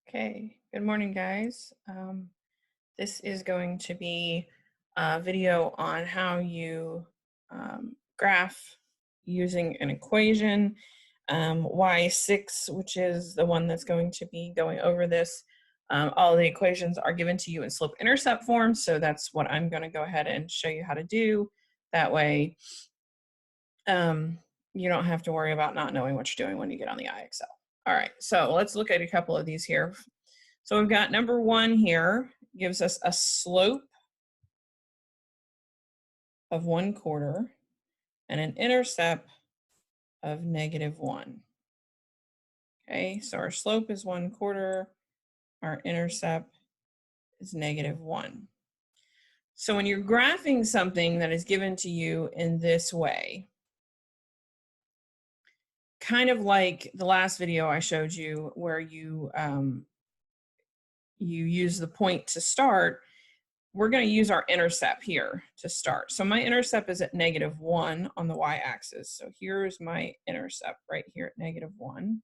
Okay, good morning, guys. This is going to be a video on how you graph using an equation, y6, which is the one that's going to be going over this. All the equations are given to you in slope-intercept form, so that's what I'm going to go ahead and show you how to do. That way, you don't have to worry about not knowing what you're doing when you get on the IXL. All right, so let's look at a couple of these here. So we've got number one here, gives us a slope of 1/4 and an intercept of -1. Okay, so our slope is 1/4, our intercept is -1. So when you're graphing something that is given to you in this way, kind of like the last video I showed you where you use the point to start, we're going to use our intercept here to start. So my intercept is at -1 on the y-axis. So here's my intercept right here at -1.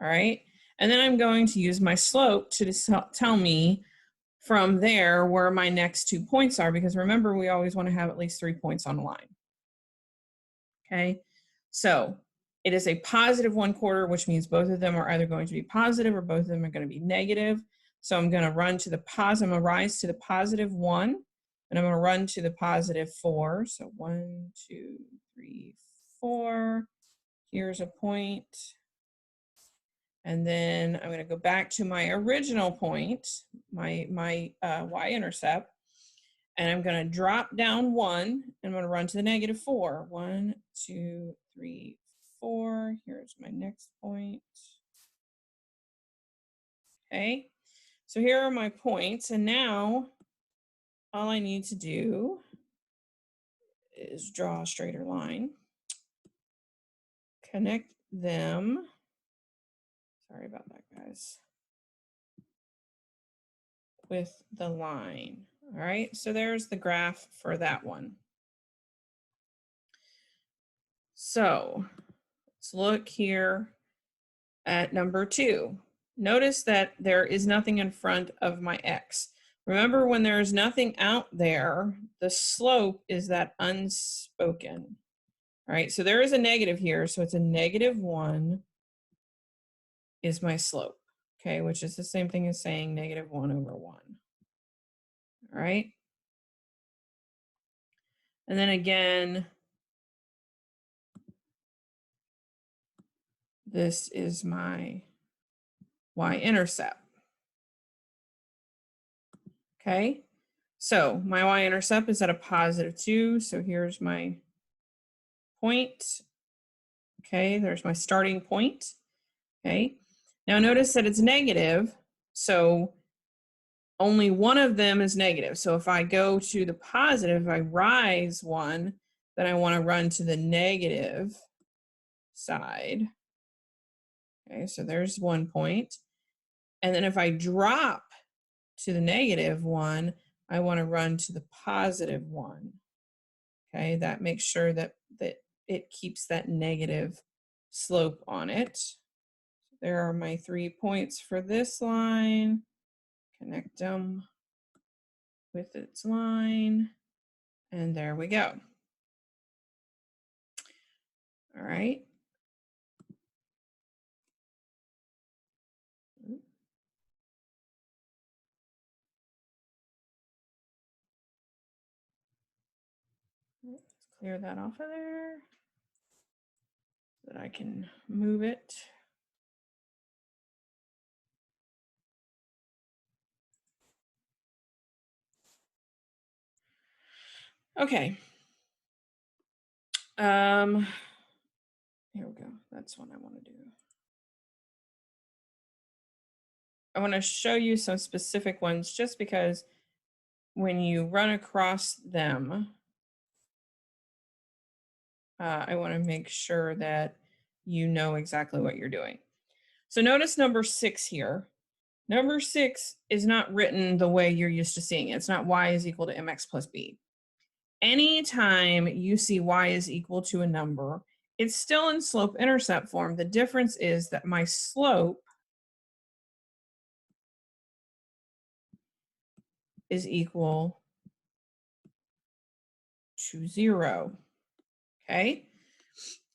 All right. And then I'm going to use my slope to tell me from there where my next 2 points are, because remember, we always want to have at least 3 points on the line. Okay. So it is a positive 1/4, which means both of them are either going to be positive or both of them are going to be negative. So I'm going to run to the positive, I'm going to rise to the +1, and I'm going to run to the +4. So 1, 2, 3, 4. Here's a point. And then I'm going to go back to my original point, my y-intercept, and I'm going to drop down 1, and I'm going to run to the -4. 1, 2, 3, 4. Here's my next point. Okay, so here are my points, and now all I need to do is draw a straighter line, connect them. Sorry about that, guys. With the line. All right, so there's the graph for that one. So let's look here at number 2. Notice that there is nothing in front of my x. Remember, when there's nothing out there, the slope is that unspoken. All right, so there is a negative here, so it's a -1 is my slope, okay, which is the same thing as saying -1/1. All right. And then again, this is my y-intercept. Okay, so my y-intercept is at a +2, so here's my point. Okay, there's my starting point. Okay, now notice that it's negative, so only one of them is negative. So if I go to the positive, if I rise 1, then I want to run to the negative side. Okay, so there's 1 point. And then if I drop to the -1, I want to run to the +1. Okay, that makes sure that it keeps that negative slope on it. There are my 3 points for this line. Connect them with its line, and there we go. All right. Let's clear that off of there so that I can move it. Okay. Here we go. That's what I want to do. I want to show you some specific ones just because when you run across them, I want to make sure that you know exactly what you're doing. So notice number 6 here. Number 6 is not written the way you're used to seeing it. It's not y is equal to mx plus b. Anytime you see y is equal to a number, it's still in slope-intercept form. The difference is that my slope is equal to 0. Okay.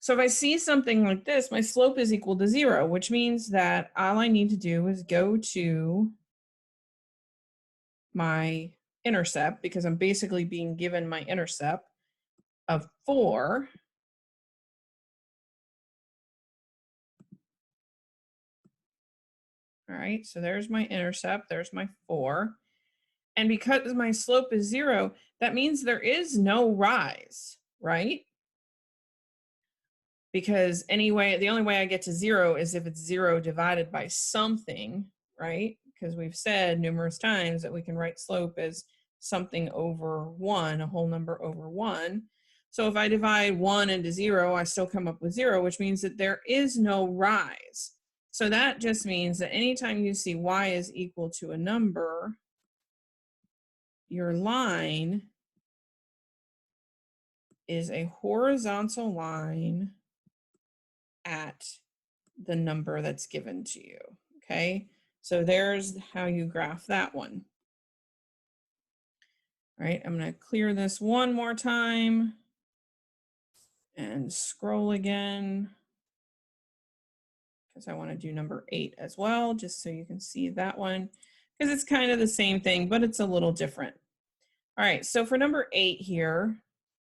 So if I see something like this, my slope is equal to 0, which means that all I need to do is go to my intercept, because I'm basically being given my intercept of 4. All right, so there's my intercept, there's my 4. And because my slope is 0, that means there is no rise, right? Because anyway, the only way I get to 0 is if it's 0 divided by something, right? Because we've said numerous times that we can write slope as something over 1, a whole number over 1. So if I divide 1 into 0, I still come up with 0, which means that there is no rise. So that just means that anytime you see y is equal to a number, your line is a horizontal line at the number that's given to you. Okay, so there's how you graph that one. All right, I'm going to clear this one more time and scroll again, because I want to do number 8 as well, just so you can see that one, because it's kind of the same thing, but it's a little different. All right, so for number 8 here,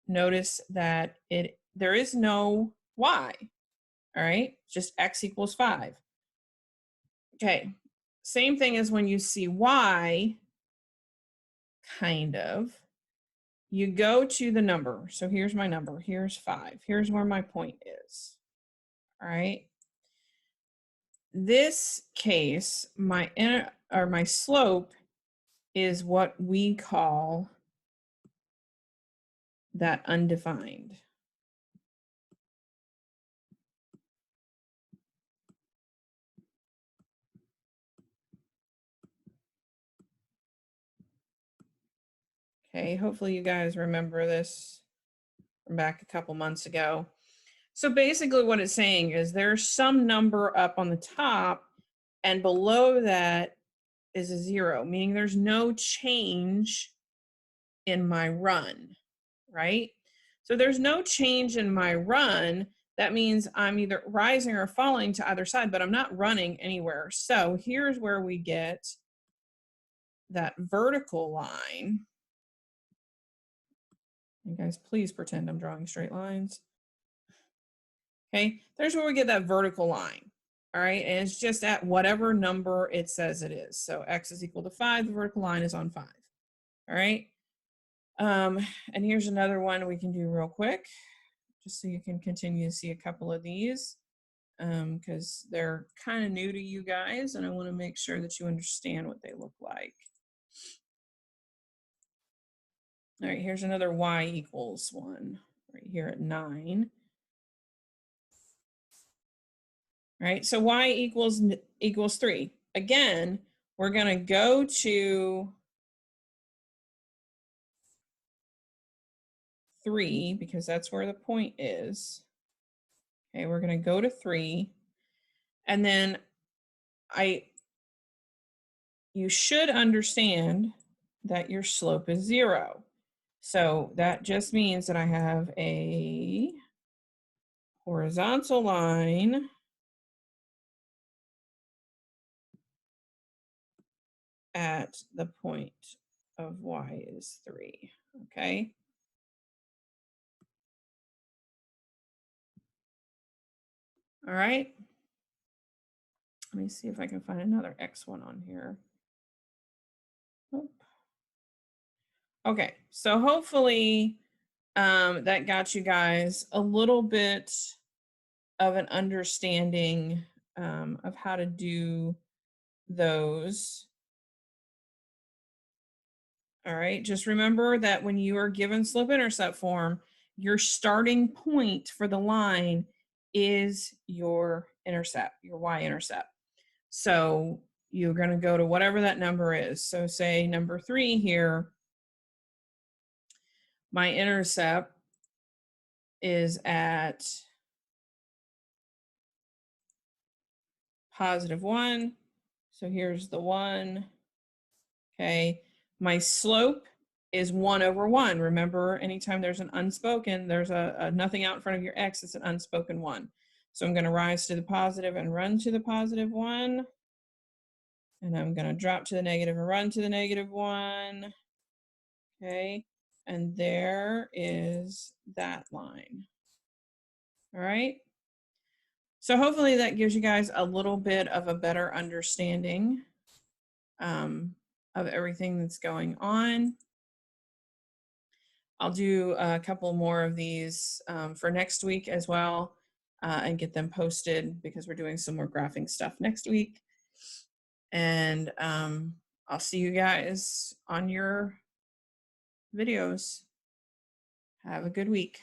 notice that there is no y. All right, just x equals 5. Okay, same thing as when you see y, kind of. You go to the number. So here's my number. Here's 5. Here's where my point is. All right. This case, my slope is what we call that undefined. Okay, hopefully you guys remember this from back a couple months ago. So basically what it's saying is there's some number up on the top, and below that is a 0, meaning there's no change in my run, right? So there's no change in my run. That means I'm either rising or falling to either side, but I'm not running anywhere. So here's where we get that vertical line. You guys, please pretend I'm drawing straight lines. Okay, there's where we get that vertical line. All right, and it's just at whatever number it says it is. So x is equal to 5, the vertical line is on 5. All right, and here's another one we can do real quick, just so you can continue to see a couple of these, because they're kind of new to you guys, and I want to make sure that you understand what they look like. All right, here's another y equals 1 right here at 9. All right, so y equals 3. Again, we're going to go to 3 because that's where the point is. Okay, we're going to go to 3, and then you should understand that your slope is 0. So that just means that I have a horizontal line at the point of y is 3, okay? All right. Let me see if I can find another x1 on here. Okay, so hopefully that got you guys a little bit of an understanding of how to do those. All right, just remember that when you are given slope-intercept form, your starting point for the line is your intercept, your y-intercept. So you're going to go to whatever that number is. So say number 3 here, my intercept is at +1. So here's the 1. Okay. My slope is 1/1. Remember, anytime there's an unspoken, there's a nothing out in front of your x, it's an unspoken 1. So I'm going to rise to the positive and run to the positive 1. And I'm going to drop to the negative and run to the negative 1. Okay. And there is that line. All right. So hopefully that gives you guys a little bit of a better understanding of everything that's going on. I'll do a couple more of these for next week as well and get them posted because we're doing some more graphing stuff next week. And I'll see you guys on your videos. Have a good week.